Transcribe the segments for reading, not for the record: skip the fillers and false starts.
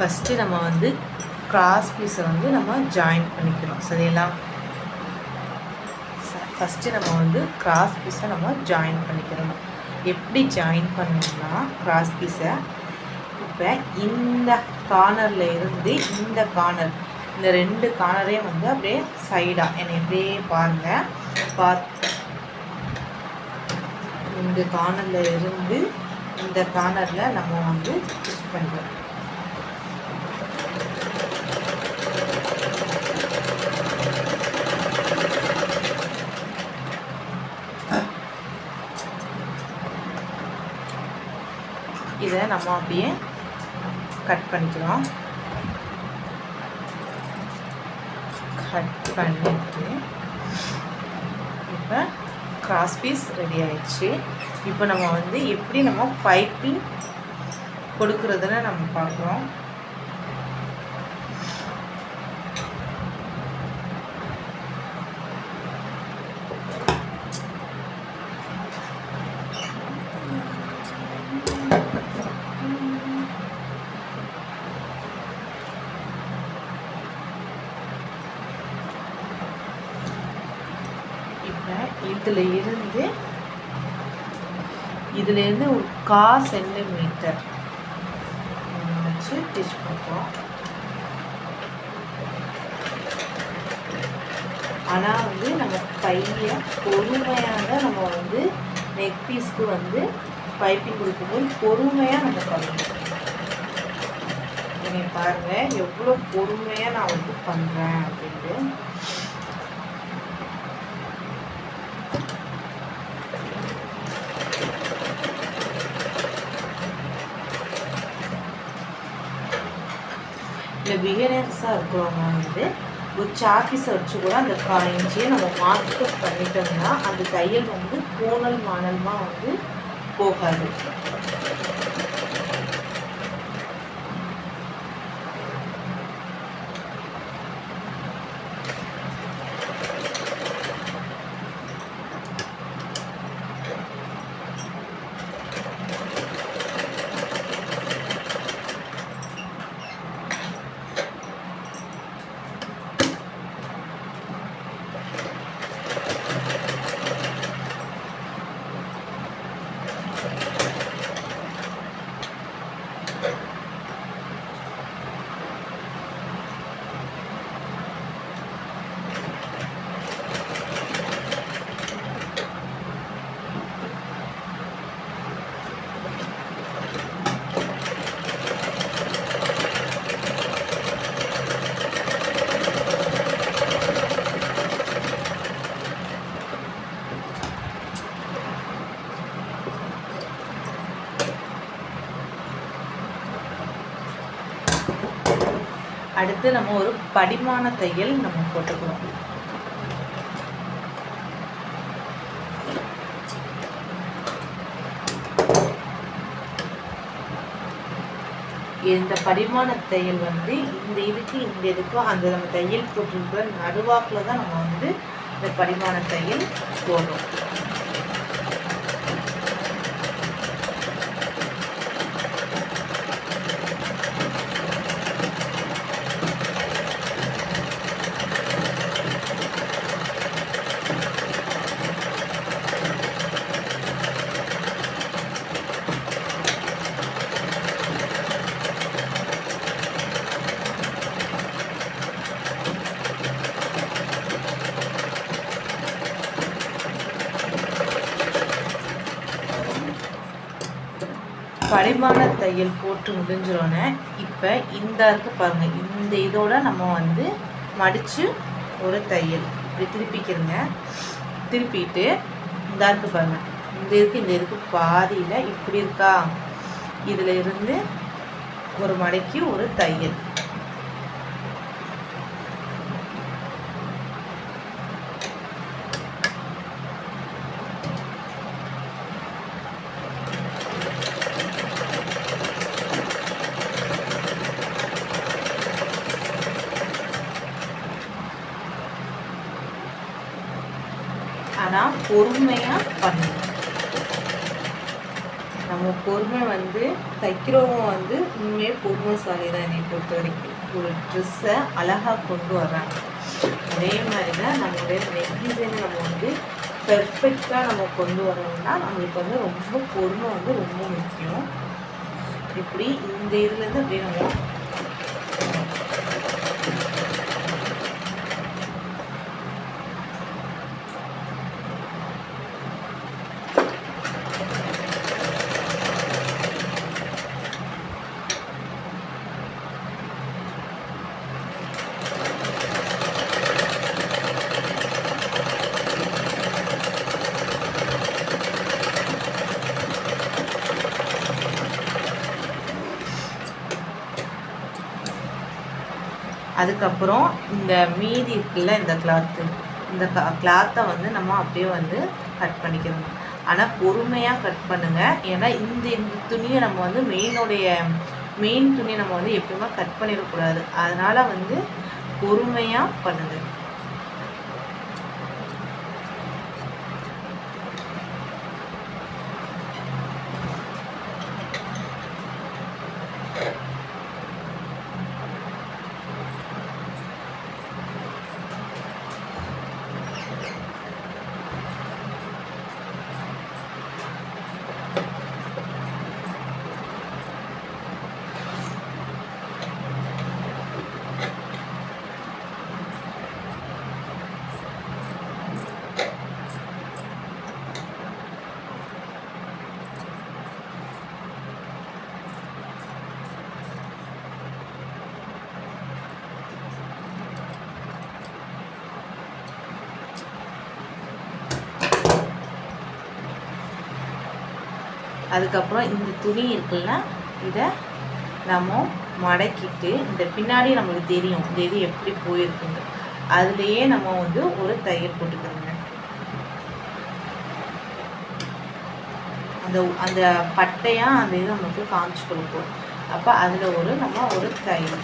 First நம்ம வந்து cross பீஸை வந்து நம்ம ஜாயின் பண்ணிக்கிறோம். சரிங்களா? ஃபஸ்ட்டு நம்ம வந்து கிராஸ் பீஸை நம்ம ஜாயின் பண்ணிக்கிறோம். எப்படி ஜாயின் பண்ணணும்னா, கிராஸ் பீஸை இப்போ இந்த கார்னரில் இருந்து இந்த கார்னர், இந்த 2 கார்னரையும் வந்து அப்படியே சைடாக என்னை இப்படியே பாருங்கள். இந்த கார்னரில் இருந்து இந்த கார்னரில் நம்ம வந்து ஸ்டிச் பண்ணுறோம். இதை நம்ம அப்படியே கட் பண்ணிக்கிறோம். கட் பண்ணிட்டு இப்போ கிராஸ் பீஸ் ரெடி ஆயிடுச்சு. இப்போ நம்ம வந்து எப்படி நம்ம பைப்பிங் கொடுக்குறதுன்னு நம்ம பார்க்குறோம். இதுலேருந்து ஒரு 1/4 சென்டிமீட்டர் வச்சு ஸ்டிச் பண்ணுறோம். ஆனால் வந்து நம்ம பையை பொறுமையாக நம்ம வந்து நெக் பீஸ்க்கு வந்து பைப்பிங் கொடுக்கும்போது பொறுமையாக நம்ம பண்ணணும். நீங்கள் பாருங்கள் எவ்வளோ பொறுமையாக நான் வந்து பண்ணுறேன் அப்படின்ட்டு. இல்லை பிகினர்ஸாக இருக்கிறவங்க வந்து ஒரு சாப்பீஸை வச்சு கூட அந்த 1/4 இன்ச்சையை நம்ம மார்க்கப் பண்ணிட்டோம்னா அந்த தையல் வந்து கோணல் மானலமாக வந்து போகாது. அடுத்து நம்ம ஒரு படிமான தையல் நம்ம போட்டுக்கிறோம். இந்த படிமான தையல் வந்து இந்த இதுக்கும் அந்த நம்ம தையல் போட்டிருக்கிற நடுவாக்கில் தான் நம்ம வந்து இந்த படிமான தையல் போடுறோம். படிமான தையல் போட்டு முடிஞ்சிடோன்னே இப்போ இந்த இருக்கு பாருங்கள், இந்த இதோட நம்ம வந்து மடித்து ஒரு தையல் இப்படி திருப்பிக்கிறங்க. திருப்பிட்டு இந்த இருக்கு பாருங்கள், இந்த இதுக்கு பாதியில் இப்படி இருக்கா, இதில் இருந்து ஒரு மடக்கி ஒரு தையல். ஆனால் பொறுமையாக பண்ணணும். நம்ம பொறுமை வந்து தைக்கிறவங்க வந்து உண்மையே பொறுமைசாலி தான் என்னை பொறுத்த வரைக்கும். ஒரு ட்ரெஸ்ஸை அழகாக கொண்டு வர்றாங்க. அதே மாதிரி தான் நம்மளுடைய நெக் டிசைனை நம்ம வந்து பெர்ஃபெக்டாக நம்ம கொண்டு வரணும்னா நம்மளுக்கு வந்து ரொம்ப பொறுமை வந்து ரொம்ப முக்கியம். இப்படி இந்த இதுலேருந்து அப்படியே நம்ம அதுக்கப்புறம் இந்த மீதி இருக்குல்ல இந்த கிளாத்து, இந்த கிளாத்தை வந்து நம்ம அப்படியே வந்து கட் பண்ணிக்கிறோம். ஆனால் பொறுமையாக கட் பண்ணுங்கள். ஏன்னா இந்த துணியை நம்ம வந்து மெயின் துணியை நம்ம வந்து எப்பயுமே கட் பண்ணிடக்கூடாது. அதனால் வந்து பொறுமையாக பண்ணுங்கள். அதுக்கப்புறம் இந்த துணி இருக்குல்ல, இதை நம்ம மடக்கிட்டு இந்த பின்னாடி நம்மளுக்கு தெரியும் இந்த இது எப்படி போயிருக்குங்க. அதுலேயே நம்ம வந்து ஒரு தையல் போட்டுக்கிறோங்க. அந்த பட்டையாக அந்த இது நமக்கு காமிச்சு கொடுப்போம். அப்போ அதில் நம்ம ஒரு தையல்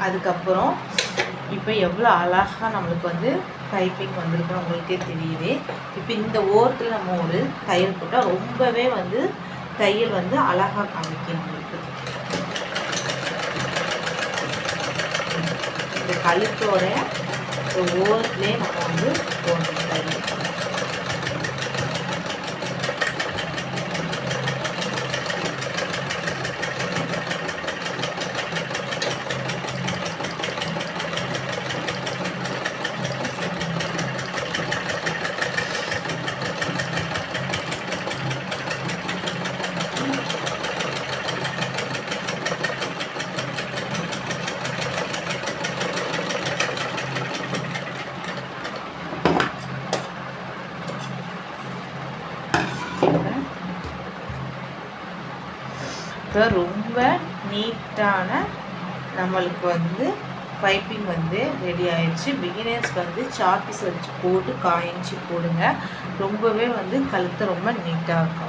அதுக்கப்புறம் இப்போ எவ்வளோ அழகாக நம்மளுக்கு வந்து பைப்பிங் வந்திருக்குன்னு உங்களுக்கே தெரியுது. இப்போ இந்த ஓரத்தில் நம்ம ஒரு தையல் போட்டால் ரொம்பவே வந்து தையல் வந்து அழகாக காமிக்கும் நம்மளுக்கு. இந்த கழுத்தோட ஓரத்துலேயே நம்ம வந்து போடணும் தையல். இப்போ ரொம்ப நீட்டான நம்மளுக்கு வந்து பைப்பிங் வந்து ரெடி ஆயிடுச்சு. பிகினர்ஸ் வந்து சாக் பீஸ் வச்சு போட்டு காயின்ச்சு போடுங்க. ரொம்பவே வந்து கழுத்தை ரொம்ப நீட்டாக இருக்கும்.